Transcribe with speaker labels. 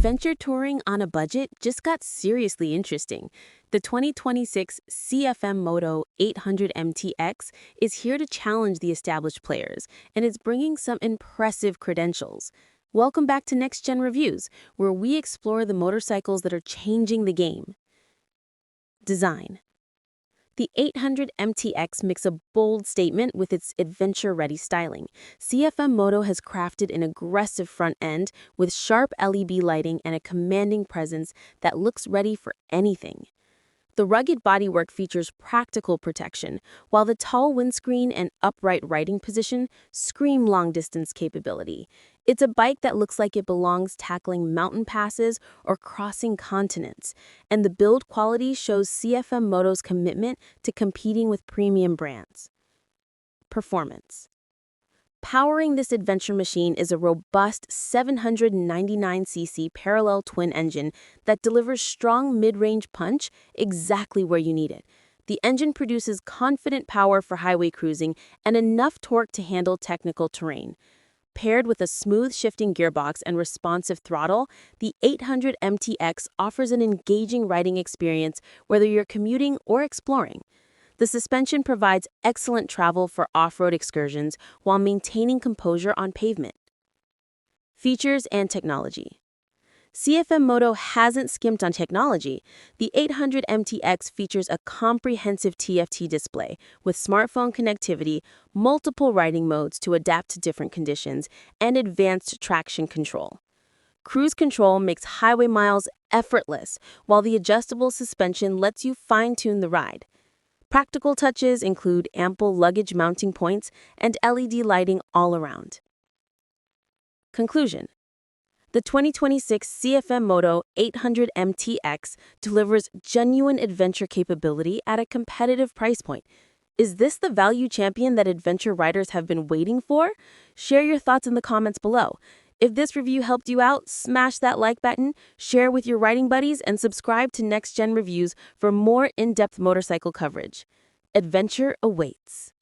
Speaker 1: Adventure touring on a budget just got seriously interesting. The 2026 CFMOTO 800MT-X is here to challenge the established players, and it's bringing some impressive credentials. Welcome back to Next Gen Reviews, where we explore the motorcycles that are changing the game. Design. The 800MT-X makes a bold statement with its adventure-ready styling. CFMOTO has crafted an aggressive front end with sharp LED lighting and a commanding presence that looks ready for anything. The rugged bodywork features practical protection, while the tall windscreen and upright riding position scream long-distance capability. It's a bike that looks like it belongs tackling mountain passes or crossing continents, and the build quality shows CFMOTO's commitment to competing with premium brands. Performance. Powering this adventure machine is a robust 799cc parallel twin engine that delivers strong mid-range punch exactly where you need it. The engine produces confident power for highway cruising and enough torque to handle technical terrain. Paired with a smooth shifting gearbox and responsive throttle, the 800MT-X offers an engaging riding experience whether you're commuting or exploring. The suspension provides excellent travel for off-road excursions while maintaining composure on pavement. Features and technology. CFMOTO hasn't skimped on technology. The 800MT-X features a comprehensive TFT display with smartphone connectivity, multiple riding modes to adapt to different conditions, and advanced traction control. Cruise control makes highway miles effortless, while the adjustable suspension lets you fine-tune the ride. Practical touches include ample luggage mounting points and LED lighting all around. Conclusion. The 2026 CFMOTO 800MT-X delivers genuine adventure capability at a competitive price point. Is this the value champion that adventure riders have been waiting for? Share your thoughts in the comments below. If this review helped you out, smash that like button, share with your riding buddies, and subscribe to Next Gen Reviews for more in-depth motorcycle coverage. Adventure awaits.